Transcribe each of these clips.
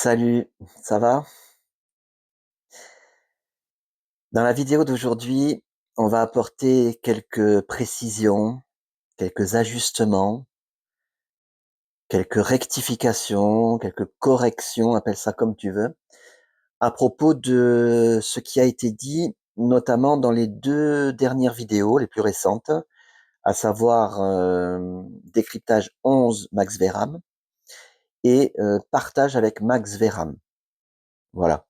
Salut, ça va? Dans la vidéo d'aujourd'hui, on va apporter quelques précisions, quelques ajustements, quelques rectifications, quelques corrections, appelle ça comme tu veux, à propos de ce qui a été dit, notamment dans les 2 dernières vidéos, les plus récentes, à savoir, décryptage 11 Max Vehram et partage avec Max Vehram. Voilà.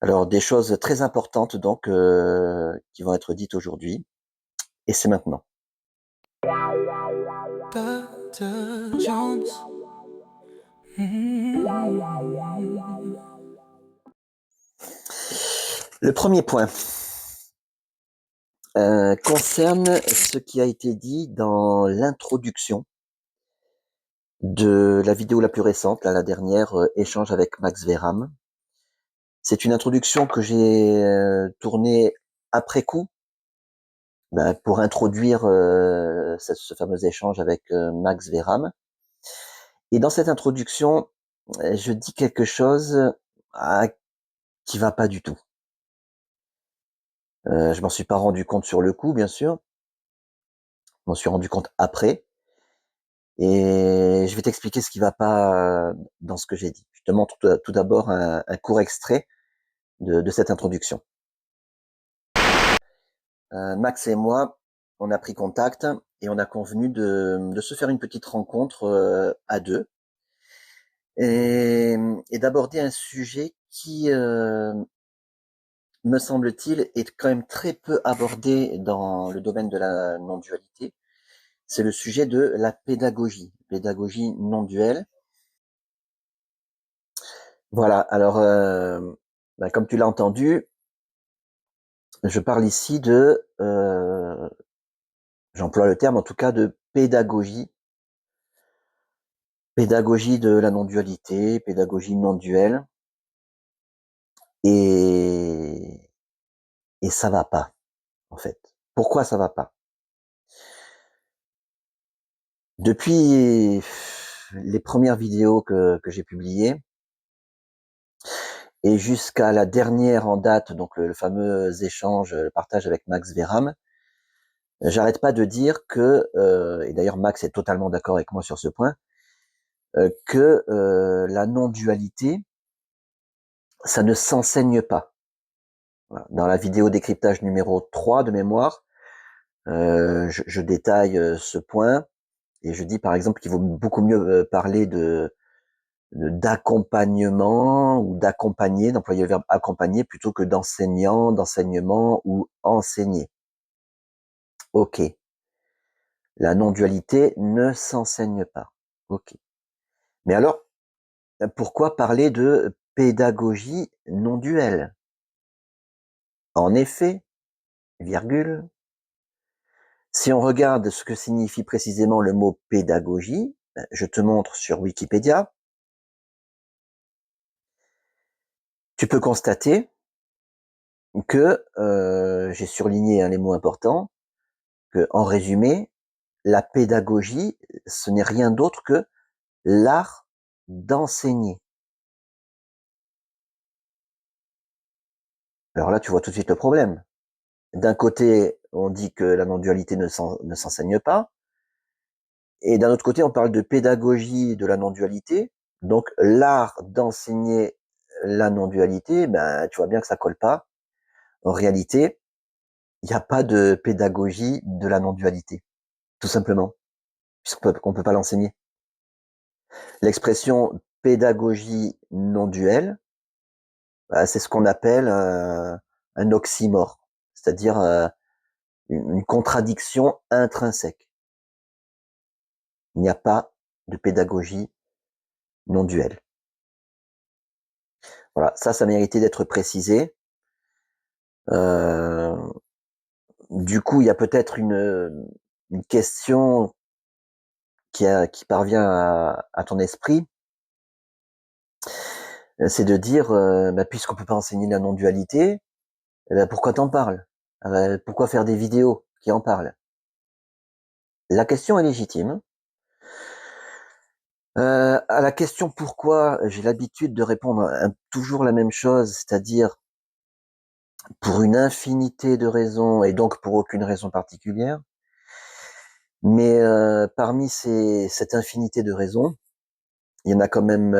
Alors des choses très importantes donc, qui vont être dites aujourd'hui. Et c'est maintenant. Dr. Jones. Le premier point concerne ce qui a été dit dans l'introduction de la vidéo la plus récente, là, la dernière, échange avec Max Vehram. C'est une introduction que j'ai tournée après coup, pour introduire ce fameux échange avec Max Vehram. Et dans cette introduction, je dis quelque chose qui va pas du tout. Je m'en suis pas rendu compte sur le coup, bien sûr. Je m'en suis rendu compte après. Et je vais t'expliquer ce qui va pas dans ce que j'ai dit. Je te montre tout d'abord un court extrait de cette introduction. Max et moi, on a pris contact et on a convenu de se faire une petite rencontre à deux et d'aborder un sujet qui, me semble-t-il, est quand même très peu abordé dans le domaine de la non-dualité. C'est le sujet de la pédagogie non-duelle. Voilà, alors, comme tu l'as entendu, je parle ici de, j'emploie le terme en tout cas de pédagogie de la non-dualité, pédagogie non-duelle, et, et ça va pas, en fait. Pourquoi ça va pas? Depuis les premières vidéos que j'ai publiées, et jusqu'à la dernière en date, donc le fameux échange, le partage avec Max Vehram, j'arrête pas de dire que, et d'ailleurs Max est totalement d'accord avec moi sur ce point, que la non-dualité, ça ne s'enseigne pas. Voilà. Dans la vidéo décryptage numéro 3 de mémoire, je détaille ce point et je dis par exemple qu'il vaut beaucoup mieux parler d'accompagnement ou d'accompagner, d'employer le verbe accompagner plutôt que d'enseignant, d'enseignement ou enseigner. Ok, la non-dualité ne s'enseigne pas. Ok. Mais alors, pourquoi parler de pédagogie non-duelle? En effet, virgule, si on regarde ce que signifie précisément le mot pédagogie, je te montre sur Wikipédia, tu peux constater que, j'ai surligné les mots importants, que en résumé, la pédagogie, ce n'est rien d'autre que l'art d'enseigner. Alors là, tu vois tout de suite le problème. D'un côté, on dit que la non-dualité ne s'enseigne pas, et d'un autre côté, on parle de pédagogie de la non-dualité. Donc, l'art d'enseigner la non-dualité, tu vois bien que ça colle pas. En réalité, il n'y a pas de pédagogie de la non-dualité, tout simplement, puisqu'on peut pas l'enseigner. L'expression pédagogie non-duelle, c'est ce qu'on appelle un oxymore, c'est-à-dire une contradiction intrinsèque. Il n'y a pas de pédagogie non-duelle. Voilà, ça méritait d'être précisé. Euh, du coup, il y a peut-être une question qui parvient à ton esprit, c'est de dire, puisqu'on peut pas enseigner la non-dualité, pourquoi t'en parles? Pourquoi faire des vidéos qui en parlent? La question est légitime. À la question pourquoi, j'ai l'habitude de répondre toujours la même chose, c'est-à-dire pour une infinité de raisons et donc pour aucune raison particulière. Mais parmi cette infinité de raisons, il y en a quand même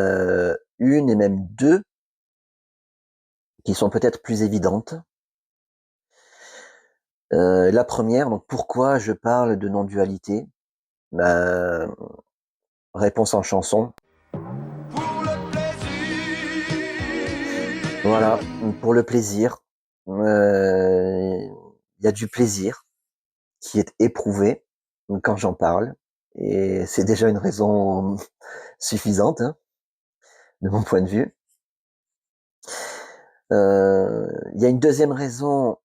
une et même deux qui sont peut-être plus évidentes. La première, donc pourquoi je parle de non-dualité? Ben, réponse en chanson. Pour le Voilà, plaisir. pour le plaisir. Il y a du plaisir qui est éprouvé quand j'en parle, et c'est déjà une raison suffisante, hein, de mon point de vue. Il y a une deuxième raison,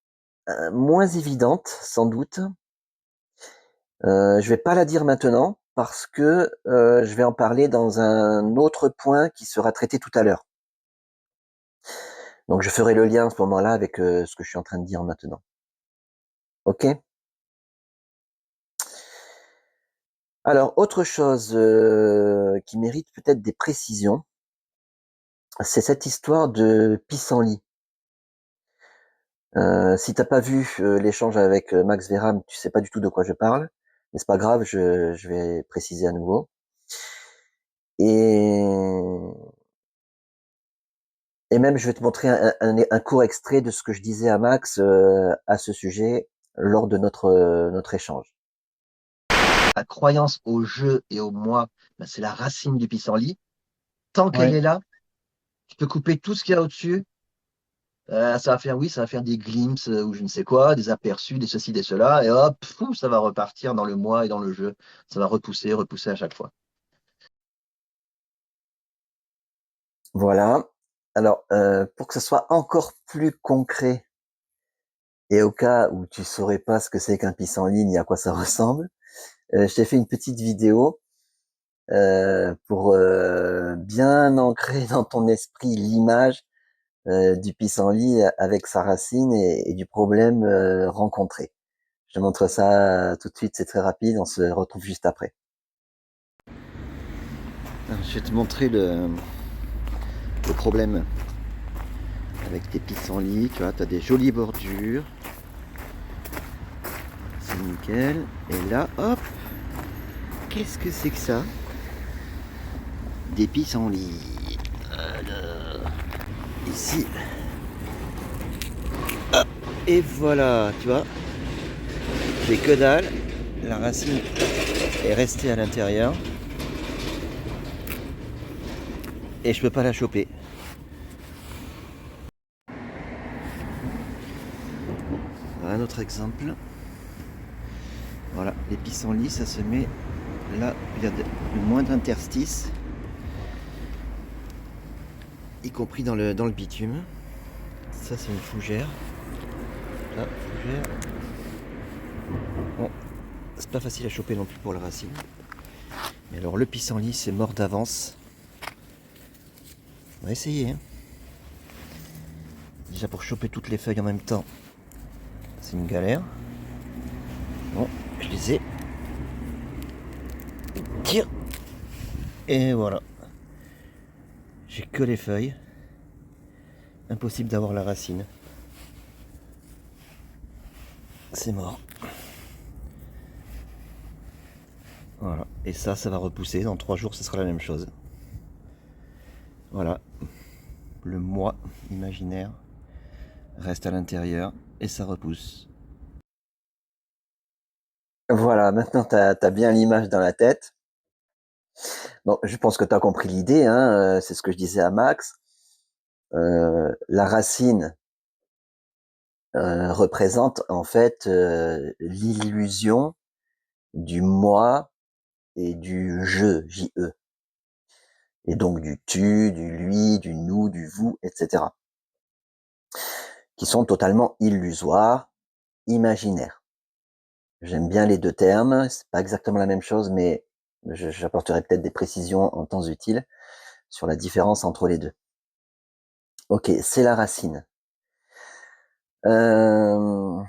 moins évidente sans doute. Je vais pas la dire maintenant parce que je vais en parler dans un autre point qui sera traité tout à l'heure. Donc je ferai le lien à ce moment-là avec ce que je suis en train de dire maintenant. Ok? Alors autre chose qui mérite peut-être des précisions, c'est cette histoire de pissenlit. Si t'as pas vu l'échange avec Max Verham, tu sais pas du tout de quoi je parle, mais c'est pas grave, je vais préciser à nouveau. Et, et même, je vais te montrer un court extrait de ce que je disais à Max à ce sujet lors de notre échange. La croyance au je et au moi, ben, c'est la racine du pissenlit. Tant qu'elle Ouais. est là, tu peux couper tout ce qu'il y a au-dessus. Ça va faire, oui, ça va faire des glimpses ou je ne sais quoi, des aperçus, des ceci, des cela, et hop, pouf, ça va repartir dans le moi et dans le je. Ça va repousser, repousser à chaque fois. Voilà. Alors, pour que ce soit encore plus concret, et au cas où tu saurais pas ce que c'est qu'un pissenlit ni à quoi ça ressemble, je t'ai fait une petite vidéo pour bien ancrer dans ton esprit l'image du pissenlit avec sa racine et du problème rencontré. Je te montre ça tout de suite, c'est très rapide, on se retrouve juste après. Alors, je vais te montrer le problème avec tes pissenlits. Tu vois, tu as des jolies bordures, c'est nickel. Et là, hop, qu'est-ce que c'est que ça? Des pissenlits. Alors, ici. Et voilà, tu vois, j'ai que dalle. La racine est restée à l'intérieur. Et je peux pas la choper. Un autre exemple. Voilà, les pissenlits, ça se met là, il y a le moins d'interstices, y compris dans le bitume. Ça, c'est une fougère. Là, fougère. Bon, c'est pas facile à choper non plus pour la racine. Mais alors, le pissenlit, c'est mort d'avance. On va essayer, hein. Déjà, pour choper toutes les feuilles en même temps, c'est une galère. Bon, je les ai. Tire. Et voilà. J'ai que les feuilles. Impossible d'avoir la racine. C'est mort. Voilà. Et ça va repousser. Dans 3 jours, ce sera la même chose. Voilà. Le moi imaginaire reste à l'intérieur et ça repousse. Voilà, maintenant tu as bien l'image dans la tête. Bon, je pense que tu as compris l'idée, hein, c'est ce que je disais à Max. La racine représente en fait l'illusion du moi et du je, J-E. Et donc du tu, du lui, du nous, du vous, etc. Qui sont totalement illusoires, imaginaires. J'aime bien les deux termes, c'est pas exactement la même chose, mais j'apporterai peut-être des précisions en temps utile sur la différence entre les deux. Ok, c'est la racine. Euh,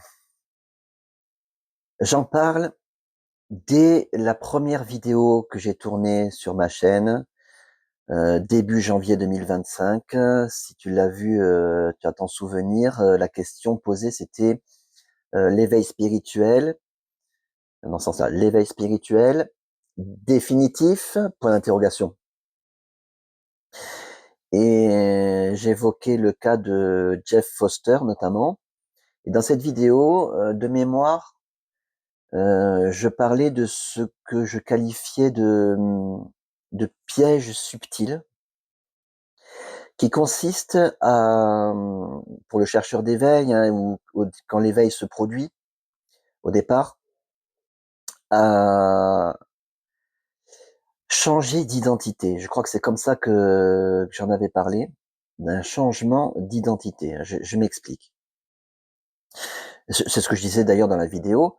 J'en parle dès la première vidéo que j'ai tournée sur ma chaîne, début janvier 2025, si tu l'as vu, tu as ton souvenir, la question posée c'était l'éveil spirituel, dans ce sens-là, l'éveil spirituel définitif, point d'interrogation. Et j'évoquais le cas de Jeff Foster notamment. Et dans cette vidéo, de mémoire, je parlais de ce que je qualifiais de piège subtil, qui consiste à, pour le chercheur d'éveil, hein, ou quand l'éveil se produit, au départ, à changer d'identité. Je crois que c'est comme ça que j'en avais parlé, d'un changement d'identité. Je m'explique. C'est ce que je disais d'ailleurs dans la vidéo.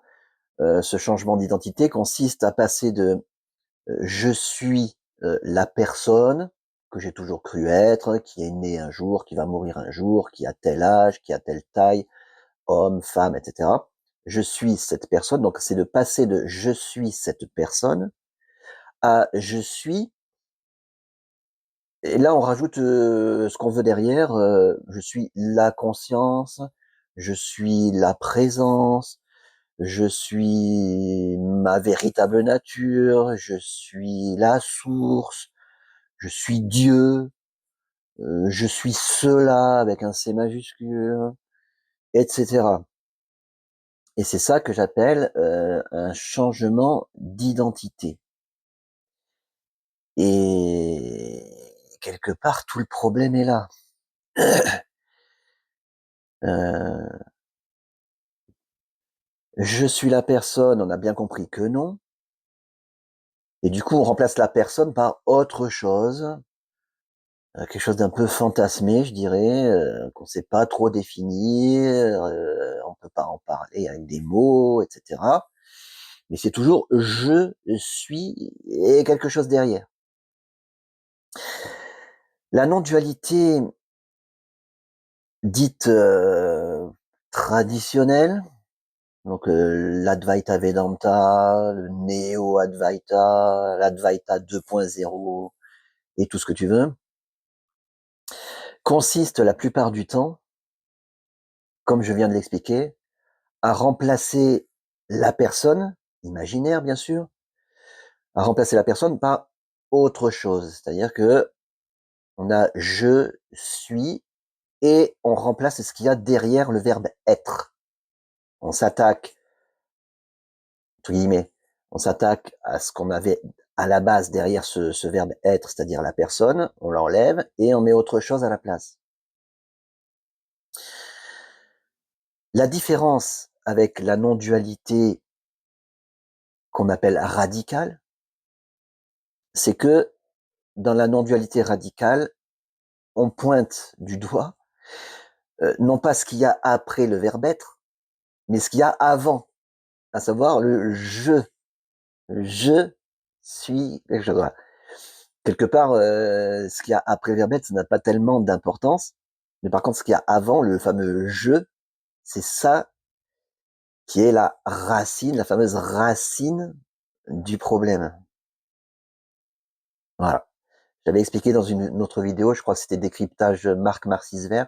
Ce changement d'identité consiste à passer de je suis la personne que j'ai toujours cru être, qui est née un jour, qui va mourir un jour, qui a tel âge, qui a telle taille, homme, femme, etc. Je suis cette personne, donc c'est de passer de je suis cette personne à je suis, et là on rajoute ce qu'on veut derrière, je suis la conscience, je suis la présence, je suis ma véritable nature, je suis la source, je suis Dieu, je suis cela avec un C majuscule, etc. Et c'est ça que j'appelle un changement d'identité. Et quelque part, tout le problème est là. Euh, je suis la personne, on a bien compris que non. Et du coup, on remplace la personne par autre chose, quelque chose d'un peu fantasmé, je dirais, qu'on ne sait pas trop définir, on peut pas en parler avec des mots, etc. Mais c'est toujours je suis et quelque chose derrière. La non-dualité dite traditionnelle, donc l'Advaita Vedanta, le Neo-Advaita, l'Advaita 2.0 et tout ce que tu veux, consiste la plupart du temps, comme je viens de l'expliquer, à remplacer la personne, imaginaire bien sûr, à remplacer la personne par autre chose. C'est-à-dire que on a je suis et on remplace ce qu'il y a derrière le verbe être. On s'attaque, entre guillemets, on s'attaque à ce qu'on avait à la base derrière ce verbe être, c'est-à-dire la personne, on l'enlève et on met autre chose à la place. La différence avec la non-dualité qu'on appelle radicale, c'est que dans la non-dualité radicale, on pointe du doigt non pas ce qu'il y a après le verbe être, mais ce qu'il y a avant, à savoir le je. Je suis quelque chose. Voilà. Quelque part, ce qu'il y a après le verbe être, ça n'a pas tellement d'importance. Mais par contre, ce qu'il y a avant, le fameux je, c'est ça qui est la racine, la fameuse racine du problème. Voilà. J'avais expliqué dans une autre vidéo, je crois que c'était décryptage Marc Marcisvert,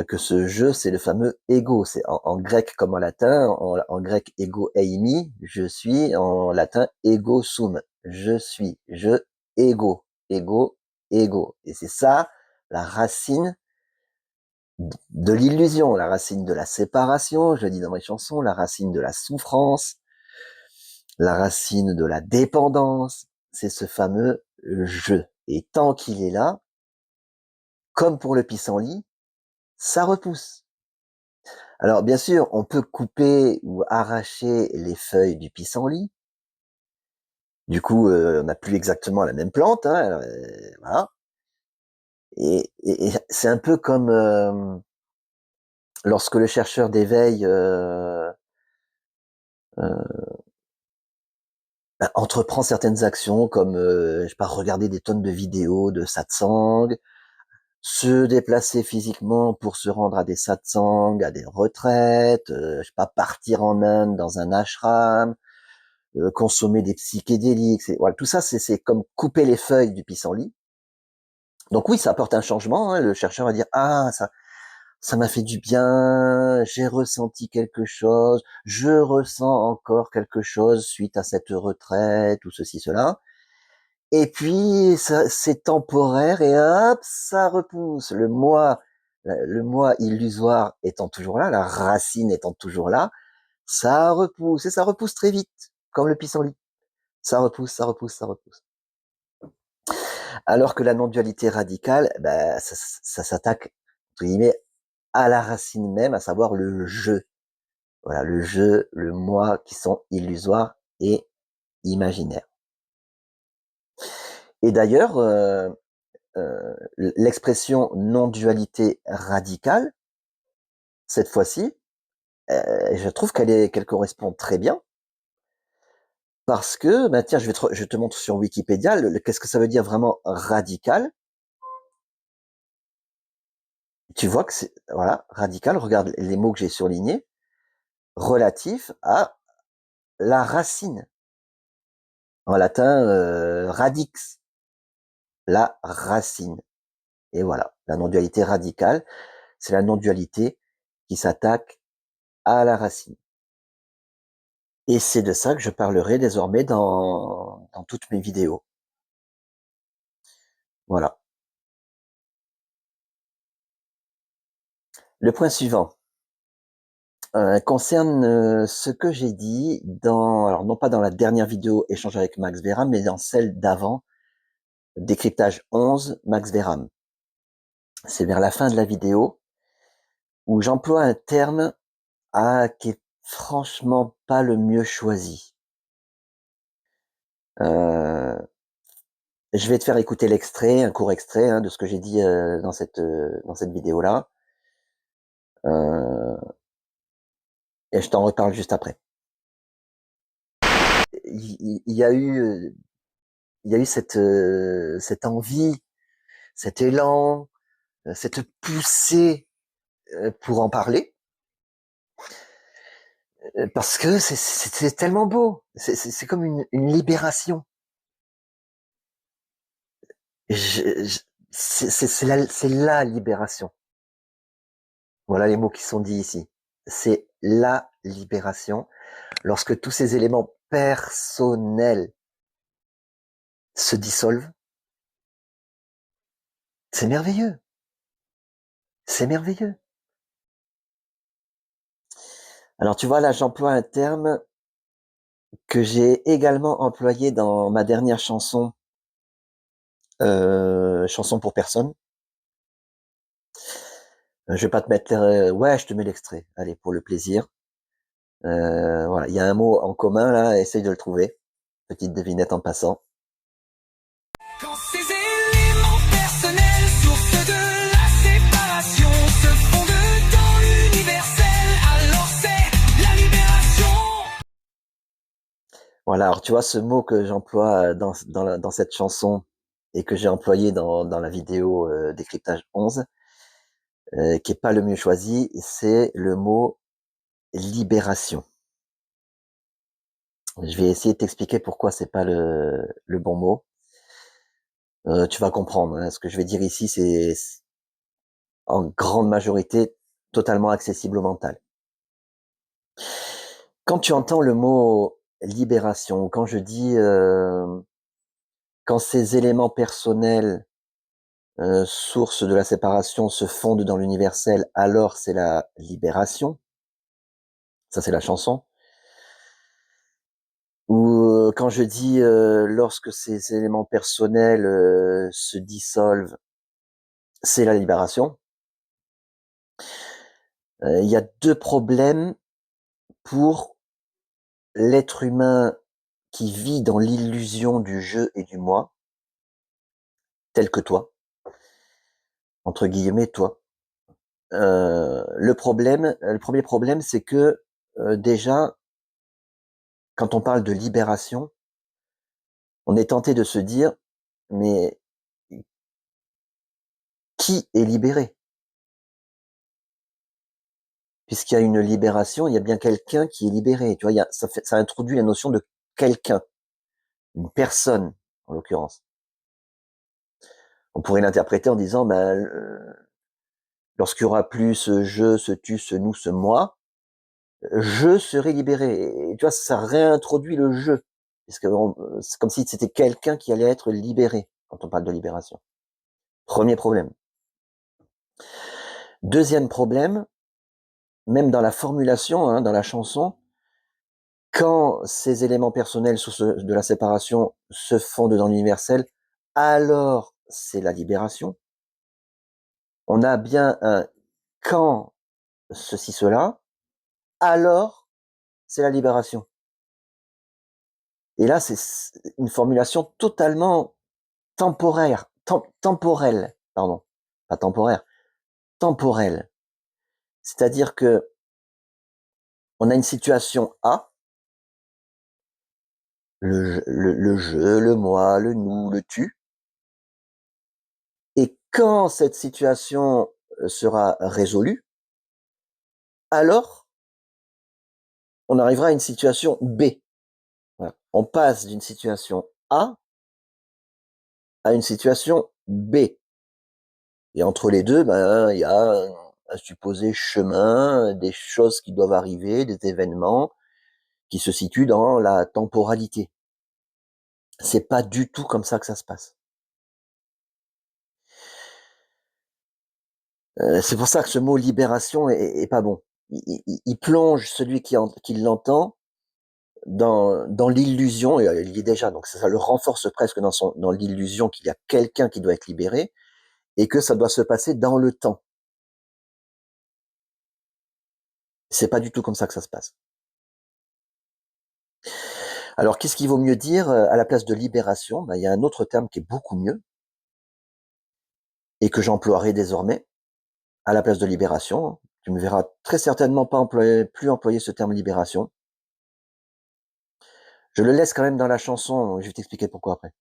que ce je, c'est le fameux ego. C'est en grec comme en latin, en grec ego eimi, je suis, en latin ego sum, je suis, je, ego, ego, ego. Et c'est ça la racine de l'illusion, la racine de la séparation, je le dis dans mes chansons, la racine de la souffrance, la racine de la dépendance, c'est ce fameux je. Et tant qu'il est là, comme pour le pissenlit, ça repousse. Alors bien sûr, on peut couper ou arracher les feuilles du pissenlit. Du coup, on n'a plus exactement la même plante, hein, voilà. Et c'est un peu comme lorsque le chercheur d'éveil euh, entreprend certaines actions, comme je sais pas, regarder des tonnes de vidéos de satsang, se déplacer physiquement pour se rendre à des satsangs, à des retraites, je sais pas, partir en Inde dans un ashram, consommer des psychédéliques. Voilà, tout ça, c'est comme couper les feuilles du pissenlit. Donc oui, ça apporte un changement. Hein. Le chercheur va dire ah ça m'a fait du bien, j'ai ressenti quelque chose, je ressens encore quelque chose suite à cette retraite ou ceci cela. Et puis c'est temporaire et hop, ça repousse. Le moi illusoire étant toujours là, la racine étant toujours là, ça repousse et ça repousse très vite, comme le pissenlit. Ça repousse, ça repousse, ça repousse. Alors que la non-dualité radicale, ben, ça s'attaque, entre guillemets, à la racine même, à savoir le je. Voilà, le je, le moi qui sont illusoires et imaginaires. Et d'ailleurs, l'expression non-dualité radicale, cette fois-ci, je trouve qu'elle correspond très bien parce que, bah tiens, je te montre sur Wikipédia, qu'est-ce que ça veut dire vraiment radical. Tu vois que c'est, voilà, radical, regarde les mots que j'ai surlignés, relatif à la racine. En latin, radix, la racine. Et voilà, la non-dualité radicale, c'est la non-dualité qui s'attaque à la racine. Et c'est de ça que je parlerai désormais dans toutes mes vidéos. Voilà. Le point suivant concerne ce que j'ai dit alors non pas dans la dernière vidéo échange avec Max Verham, mais dans celle d'avant, décryptage 11, Max Verham. C'est vers la fin de la vidéo où j'emploie un terme qui est franchement pas le mieux choisi. Euh, Je vais te faire écouter l'extrait, un court extrait de ce que j'ai dit dans cette vidéo-là. Et je t'en reparle juste après. Il y a eu, cette envie, cet élan, cette poussée pour en parler, parce que c'est tellement beau. C'est comme une libération. C'est la libération. Voilà les mots qui sont dits ici. C'est la libération lorsque tous ces éléments personnels se dissolvent. C'est merveilleux. C'est merveilleux. Alors tu vois, là j'emploie un terme que j'ai également employé dans ma dernière chanson, chanson pour personne. Je vais pas te mettre, ouais, je te mets l'extrait. Allez, pour le plaisir. Voilà, il y a un mot en commun là, essaye de le trouver. Petite devinette en passant. Quand ces éléments personnels, source de la séparation, se fondent dans l'universel, alors c'est la libération. Voilà, alors tu vois ce mot que j'emploie dans cette chanson et que j'ai employé dans la vidéo décryptage 11, qui est pas le mieux choisi, c'est le mot libération. Je vais essayer de t'expliquer pourquoi c'est pas le bon mot. Tu vas comprendre. Hein, ce que je vais dire ici, c'est en grande majorité totalement accessible au mental. Quand tu entends le mot libération, quand je dis quand ces éléments personnels, source de la séparation, se fondent dans l'universel, alors c'est la libération. Ça, c'est la chanson. Ou quand je dis lorsque ces éléments personnels se dissolvent, c'est la libération. Il y a deux problèmes pour l'être humain qui vit dans l'illusion du je et du moi, tel que toi, entre guillemets toi. Le premier problème, c'est que déjà, quand on parle de libération, on est tenté de se dire, mais qui est libéré? Puisqu'il y a une libération, il y a bien quelqu'un qui est libéré. Tu vois, ça introduit la notion de quelqu'un, une personne en l'occurrence. On pourrait l'interpréter en disant, ben, lorsqu'il y aura plus ce je, ce tu, ce nous, ce moi, je serai libéré. Et tu vois, ça réintroduit le je. Parce que c'est comme si c'était quelqu'un qui allait être libéré quand on parle de libération. Premier problème. Deuxième problème, même dans la formulation, hein, dans la chanson, quand ces éléments personnels de la séparation se fondent dans l'universel, alors c'est la libération. On a bien un quand ceci, cela, alors c'est la libération. Et là, c'est une formulation totalement temporelle, pardon, pas temporaire, temporelle. C'est-à-dire que on a une situation A, le je, le moi, le nous, le tu, et quand cette situation sera résolue, alors on arrivera à une situation B. Voilà. On passe d'une situation A à une situation B. Et entre les deux, ben, il y a un supposé chemin, des choses qui doivent arriver, des événements qui se situent dans la temporalité. C'est pas du tout comme ça que ça se passe. C'est pour ça que ce mot libération est pas bon. Il plonge celui qui l'entend dans l'illusion, et il y est déjà, donc ça le renforce presque dans l'illusion qu'il y a quelqu'un qui doit être libéré et que ça doit se passer dans le temps. C'est pas du tout comme ça que ça se passe. Alors, qu'est-ce qu'il vaut mieux dire à la place de libération? Ben, il y a un autre terme qui est beaucoup mieux et que j'emploierai désormais à la place de libération. Tu me verras très certainement pas plus employer ce terme libération. Je le laisse quand même dans la chanson, je vais t'expliquer pourquoi après.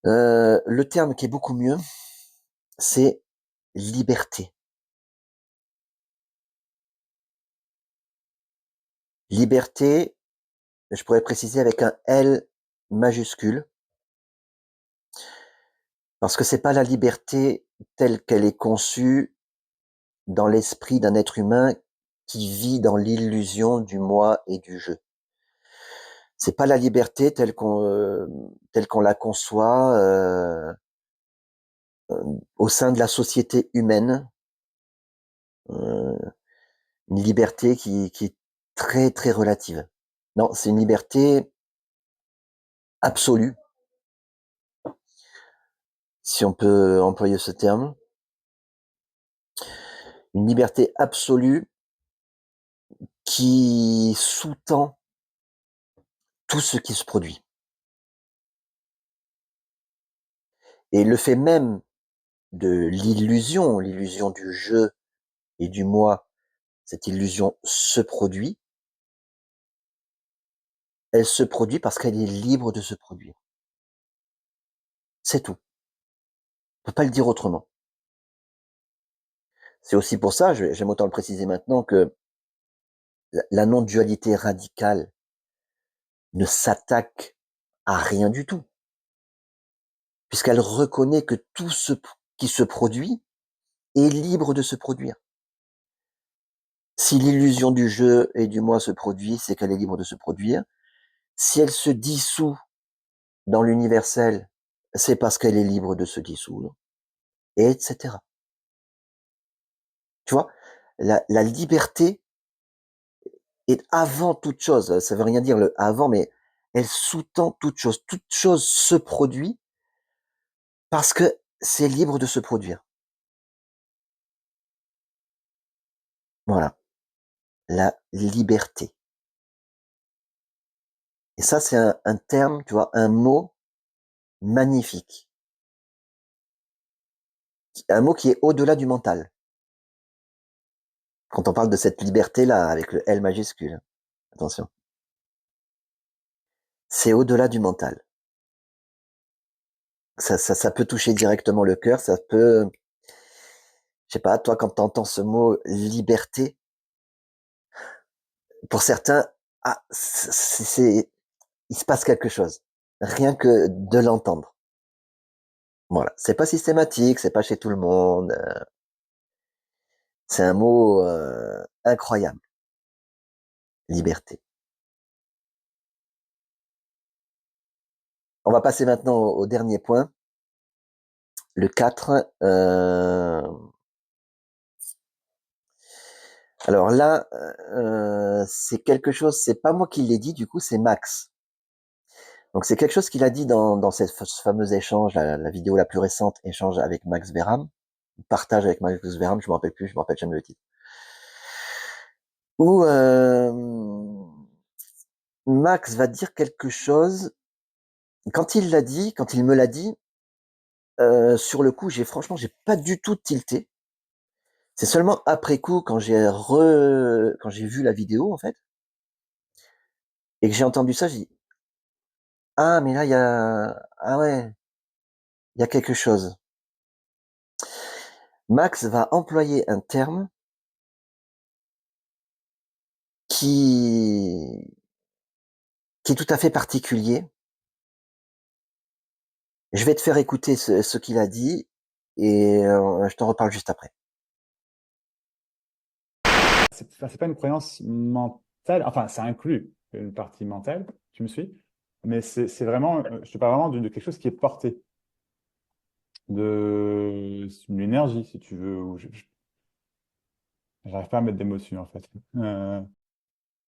Le terme qui est beaucoup mieux, c'est liberté. Liberté, je pourrais préciser avec un L majuscule, parce que c'est pas la liberté telle qu'elle est conçue dans l'esprit d'un être humain qui vit dans l'illusion du moi et du je. C'est pas la liberté telle qu'on la conçoit au sein de la société humaine, euh, une liberté qui est très très relative. Non, c'est une liberté absolue, si on peut employer ce terme, une liberté absolue qui sous-tend tout ce qui se produit. Et le fait même de l'illusion du je et du moi, cette illusion se produit, elle se produit parce qu'elle est libre de se produire. C'est tout. On peut pas le dire autrement. C'est aussi pour ça, j'aime autant le préciser maintenant, que la non-dualité radicale ne s'attaque à rien du tout, puisqu'elle reconnaît que tout ce qui se produit est libre de se produire. Si l'illusion du je et du moi se produit, c'est qu'elle est libre de se produire. Si elle se dissout dans l'universel, c'est parce qu'elle est libre de se dissoudre, et etc. Tu vois, la liberté est avant toute chose. Ça veut rien dire le avant, mais elle sous-tend toute chose. Toute chose se produit parce que c'est libre de se produire. Voilà, la liberté. Et ça, c'est un terme, tu vois, un mot magnifique. Un mot qui est au-delà du mental. Quand on parle de cette liberté-là, avec le L majuscule. Attention. C'est au-delà du mental. Ça peut toucher directement le cœur, ça peut, je sais pas, toi, quand tu entends ce mot liberté, pour certains, ah, il se passe quelque chose. Rien que de l'entendre. Voilà. C'est pas systématique, c'est pas chez tout le monde. C'est un mot incroyable. Liberté. On va passer maintenant au dernier point. Le 4. Alors là, c'est quelque chose, c'est pas moi qui l'ai dit, du coup, c'est Max. Donc c'est quelque chose qu'il a dit dans ce fameux échange, la vidéo la plus récente, échange avec Max Verham, partage avec Max Verham, je me rappelle plus, je me rappelle jamais le titre. Où Max va dire quelque chose. Quand il l'a dit, quand il me l'a dit, sur le coup, franchement, j'ai pas du tout tilté. C'est seulement après coup, quand j'ai vu la vidéo, en fait, et que j'ai entendu ça, j'ai dit, ah, mais là, ah ouais, il y a quelque chose. Max va employer un terme qui, qui est tout à fait particulier. Je vais te faire écouter ce qu'il a dit et je t'en reparle juste après. C'est pas une croyance mentale, enfin, ça inclut une partie mentale, tu me suis, mais c'est vraiment, je te parle vraiment de quelque chose qui est porté, d'une énergie, si tu veux, ou j'arrive pas à mettre d'émotion, en fait.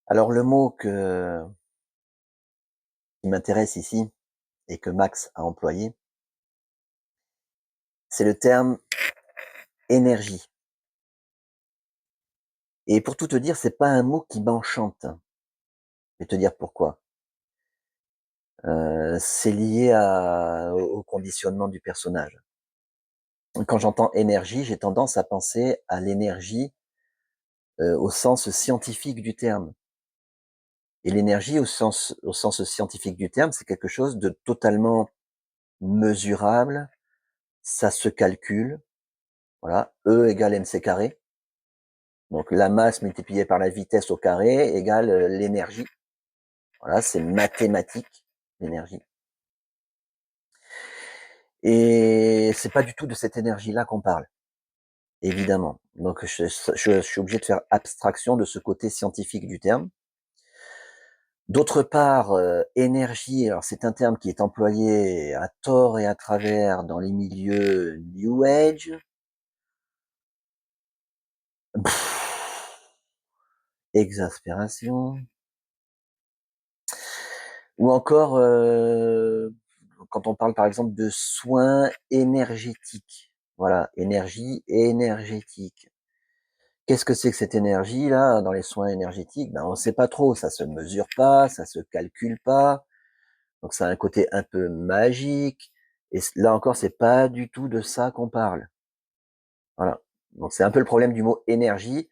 Alors le mot qui m'intéresse ici et que Max a employé, c'est le terme énergie. Et pour tout te dire, c'est pas un mot qui m'enchante. Je vais te dire pourquoi. C'est lié au conditionnement du personnage. Quand j'entends énergie, j'ai tendance à penser à l'énergie au sens scientifique du terme. Et l'énergie au sens scientifique du terme, c'est quelque chose de totalement mesurable, ça se calcule, voilà, E égale mc carré. Donc la masse multipliée par la vitesse au carré égale l'énergie. Voilà, c'est mathématique, l'énergie. Et c'est pas du tout de cette énergie-là qu'on parle, évidemment. Donc je suis obligé de faire abstraction de ce côté scientifique du terme. D'autre part, énergie, alors c'est un terme qui est employé à tort et à travers dans les milieux New Age. Exaspération. Ou encore, quand on parle par exemple de soins énergétiques. Voilà, énergie énergétique. Qu'est-ce que c'est que cette énergie-là dans les soins énergétiques? Ben, on ne sait pas trop, ça se mesure pas, ça se calcule pas. Donc ça a un côté un peu magique. Et là encore, c'est pas du tout de ça qu'on parle. Voilà. Donc c'est un peu le problème du mot énergie.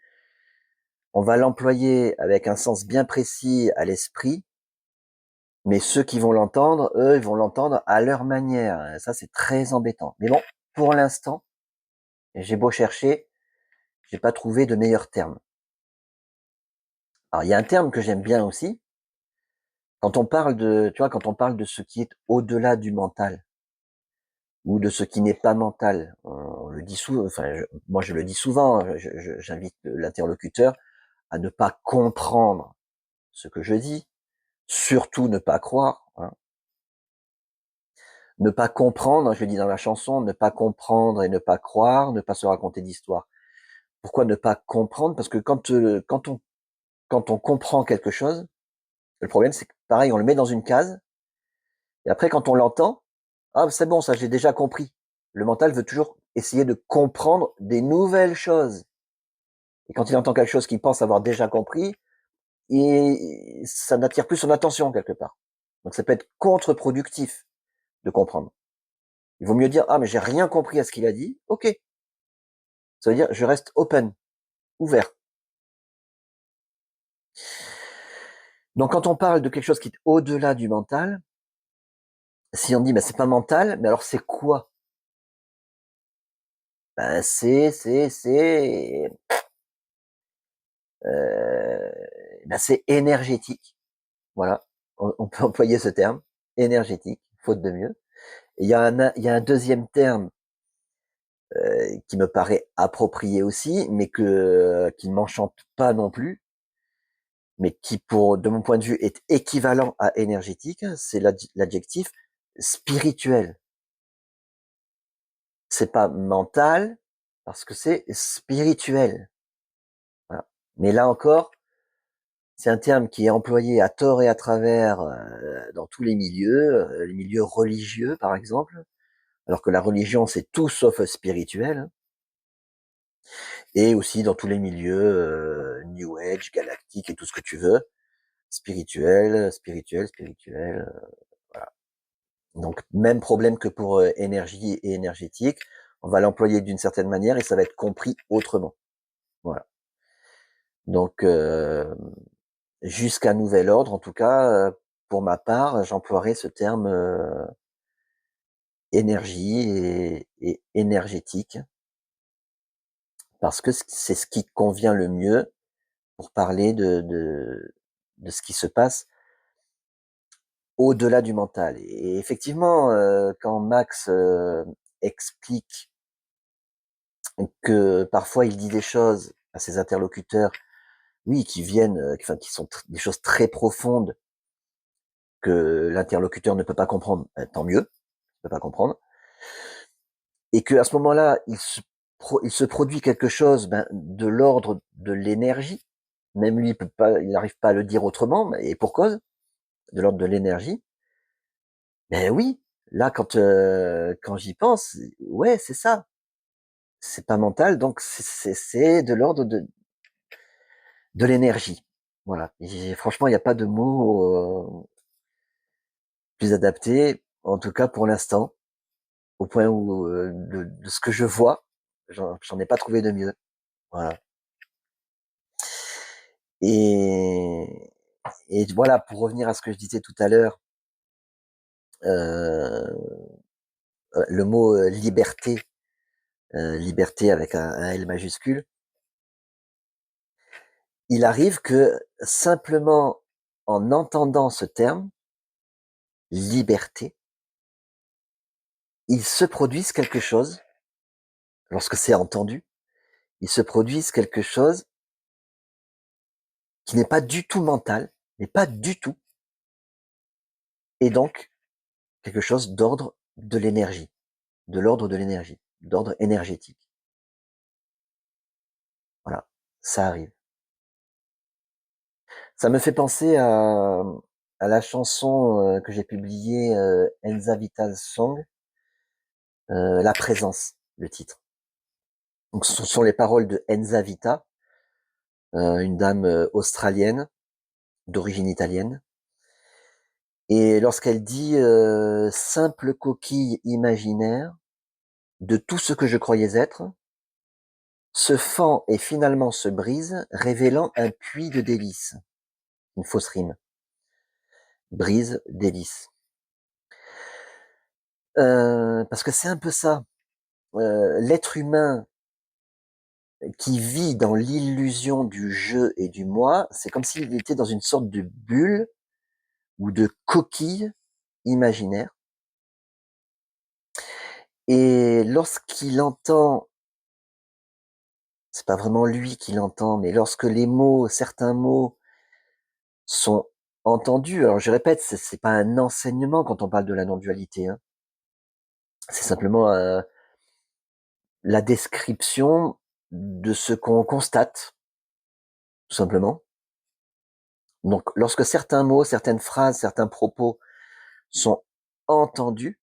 On va l'employer avec un sens bien précis à l'esprit, mais ceux qui vont l'entendre, eux, ils vont l'entendre à leur manière. Ça, c'est très embêtant. Mais bon, pour l'instant, j'ai beau chercher, j'ai pas trouvé de meilleur terme. Alors, il y a un terme que j'aime bien aussi. Quand on parle tu vois, quand on parle de ce qui est au-delà du mental, ou de ce qui n'est pas mental, on le dit souvent, enfin, moi je le dis souvent, j'invite l'interlocuteur à ne pas comprendre ce que je dis, surtout ne pas croire, hein. Ne pas comprendre, je le dis dans la chanson, ne pas comprendre et ne pas croire, ne pas se raconter d'histoire. Pourquoi ne pas comprendre? Parce que quand on comprend quelque chose, le problème c'est que pareil, on le met dans une case, et après quand on l'entend, ah c'est bon, ça j'ai déjà compris. Le mental veut toujours essayer de comprendre des nouvelles choses. Et quand il entend quelque chose qu'il pense avoir déjà compris, ça n'attire plus son attention quelque part. Donc ça peut être contre-productif de comprendre. Il vaut mieux dire, ah mais j'ai rien compris à ce qu'il a dit, ok. Ça veut dire, je reste open, ouvert. Donc quand on parle de quelque chose qui est au-delà du mental, si on dit, bah, c'est pas mental, mais alors c'est quoi? Ben, c'est, ben, c'est énergétique. Voilà, on peut employer ce terme, énergétique, faute de mieux. Et il y a un deuxième terme qui me paraît approprié aussi, mais qui ne m'enchante pas non plus, mais qui, de mon point de vue, est équivalent à énergétique, c'est l'adjectif spirituel. C'est pas mental, parce que c'est spirituel. Voilà. Mais là encore, c'est un terme qui est employé à tort et à travers dans tous les milieux religieux par exemple, alors que la religion c'est tout sauf spirituel, et aussi dans tous les milieux New Age, galactique et tout ce que tu veux, spirituel. Voilà. Donc même problème que pour énergie et énergétique, on va l'employer d'une certaine manière et ça va être compris autrement. Voilà. Donc jusqu'à nouvel ordre, en tout cas, pour ma part, j'emploierai ce terme énergie et énergétique parce que c'est ce qui convient le mieux pour parler de ce qui se passe au-delà du mental. Et effectivement, quand Max explique que parfois il dit des choses à ses interlocuteurs, oui, qui viennent, enfin, qui sont des choses très profondes que l'interlocuteur ne peut pas comprendre, tant mieux, il ne peut pas comprendre. Et que à ce moment-là, il se produit quelque chose de l'ordre de l'énergie. Même lui, il n'arrive pas à le dire autrement, et pour cause, de l'ordre de l'énergie. Ben oui, là, quand j'y pense, ouais, c'est ça. C'est pas mental, donc c'est de l'ordre de l'énergie. Voilà. Et franchement, il n'y a pas de mot plus adapté, en tout cas pour l'instant, au point où de ce que je vois, j'en ai pas trouvé de mieux. Voilà. Et, et voilà, pour revenir à ce que je disais tout à l'heure, euh, le mot liberté, liberté avec un L majuscule, il arrive que simplement en entendant ce terme, liberté, il se produise quelque chose, lorsque c'est entendu, il se produise quelque chose qui n'est pas du tout mental, mais pas du tout, et donc quelque chose d'ordre de l'énergie, d'ordre énergétique. Voilà, ça arrive. Ça me fait penser à la chanson que j'ai publiée, Enza Vital Song, La présence, le titre. Donc ce sont les paroles de Enza Vita, une dame australienne d'origine italienne. Et lorsqu'elle dit simple coquille imaginaire de tout ce que je croyais être, se fend et finalement se brise, révélant un puits de délices. Une fausse rime. Brise, délice. Parce que c'est un peu ça. L'être humain qui vit dans l'illusion du jeu et du moi, c'est comme s'il était dans une sorte de bulle ou de coquille imaginaire. Et lorsqu'il entend, c'est pas vraiment lui qui l'entend, mais lorsque certains mots sont entendus, alors je répète, c'est pas un enseignement quand on parle de la non-dualité, hein. C'est simplement la description de ce qu'on constate, tout simplement. Donc, lorsque certains mots, certaines phrases, certains propos sont entendus,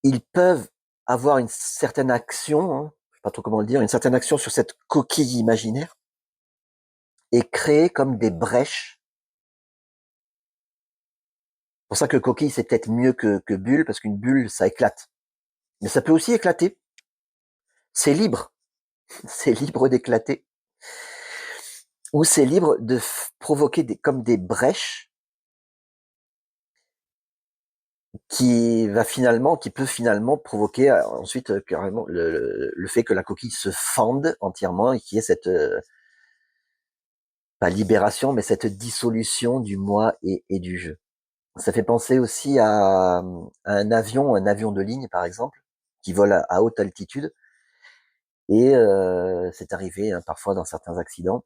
ils peuvent avoir une certaine action, hein, je sais pas trop comment le dire, une certaine action sur cette coquille imaginaire et créer comme des brèches. C'est pour ça que coquille, c'est peut-être mieux que bulle, parce qu'une bulle, ça éclate. Mais ça peut aussi éclater. C'est libre. C'est libre d'éclater. Ou c'est libre de provoquer comme des brèches qui peut finalement provoquer ensuite carrément le fait que la coquille se fende entièrement et qu'il y ait pas libération, mais cette dissolution du moi et du je. Ça fait penser aussi à un avion de ligne par exemple, qui vole à haute altitude. Et c'est arrivé hein, parfois dans certains accidents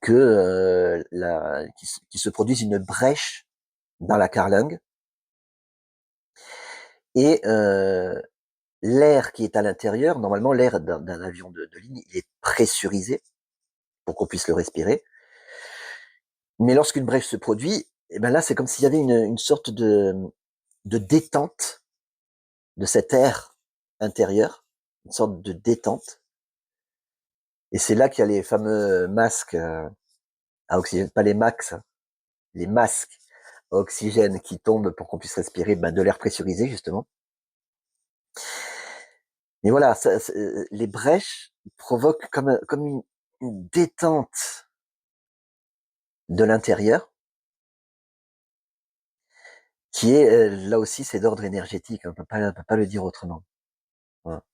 que qu'il se produise une brèche dans la carlingue et l'air qui est à l'intérieur, normalement l'air d'un avion de ligne, il est pressurisé pour qu'on puisse le respirer. Mais lorsqu'une brèche se produit, et ben là c'est comme s'il y avait une sorte de détente de cet air intérieur, une sorte de détente. Et c'est là qu'il y a les fameux masques à oxygène, pas les max, hein, les masques à oxygène qui tombent pour qu'on puisse respirer ben, de l'air pressurisé justement. Mais voilà, les brèches provoquent comme une détente de l'intérieur qui est là aussi c'est d'ordre énergétique, hein, on peut pas le dire autrement. Voilà.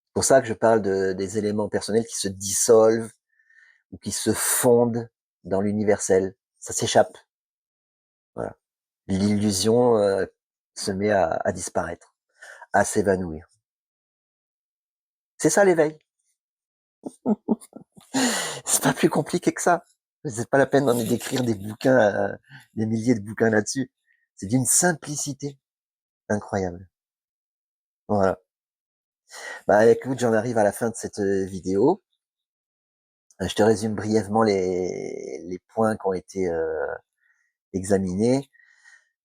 C'est pour ça que je parle des éléments personnels qui se dissolvent ou qui se fondent dans l'universel. Ça s'échappe. Voilà. L'illusion se met à disparaître, à s'évanouir. C'est ça l'éveil. C'est pas plus compliqué que ça. C'est pas la peine d'écrire des bouquins, des milliers de bouquins là-dessus. C'est d'une simplicité incroyable. Voilà. Bah écoute, j'en arrive à la fin de cette vidéo. Je te résume brièvement les points qui ont été examinés,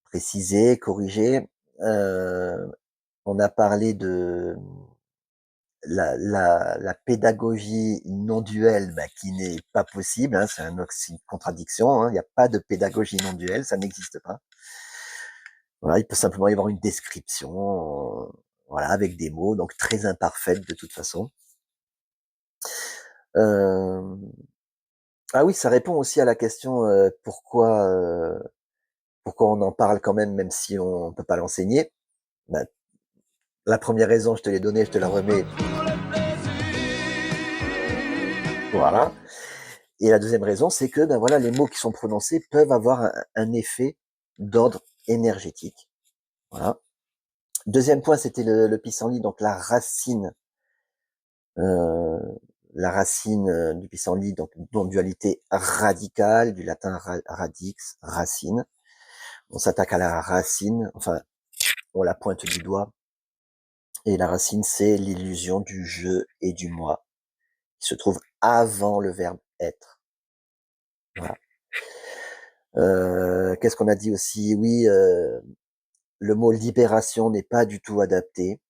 précisés, corrigés. On a parlé de la pédagogie non duelle, bah, qui n'est pas possible, hein, c'est une contradiction, hein, il n'y a pas de pédagogie non duelle, ça n'existe pas. Voilà, il peut simplement y avoir une description, voilà, avec des mots, donc très imparfaite de toute façon. Euh, Ah oui, ça répond aussi à la question pourquoi on en parle quand même si on ne peut pas l'enseigner. Ben, la première raison, je te l'ai donnée, je te la remets. Voilà. Et la deuxième raison, c'est que ben voilà, les mots qui sont prononcés peuvent avoir un effet d'ordre énergétique. Voilà. Deuxième point, c'était le pissenlit, donc euh, la racine du pissenlit, donc dualité radicale, du latin radix, racine. On s'attaque à la racine, enfin, on la pointe du doigt. Et la racine, c'est l'illusion du je et du moi, qui se trouve avant le verbe être. Voilà. Qu'est-ce qu'on a dit aussi? Oui, le mot libération n'est pas du tout adapté.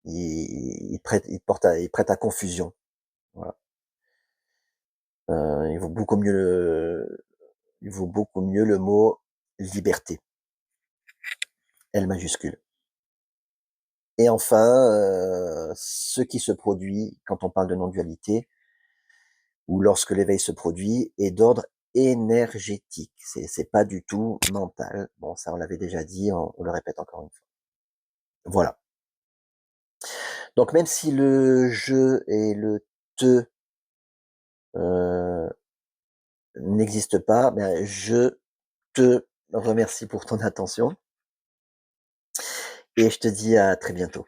Il prête à confusion. Voilà. Il vaut beaucoup mieux le mot liberté. L majuscule. Et enfin, ce qui se produit quand on parle de non-dualité, ou lorsque l'éveil se produit, est d'ordre énergétique. C'est pas du tout mental. Bon, ça on l'avait déjà dit, on le répète encore une fois. Voilà. Donc même si le je et le te n'existent pas, ben, je te remercie pour ton attention et je te dis à très bientôt.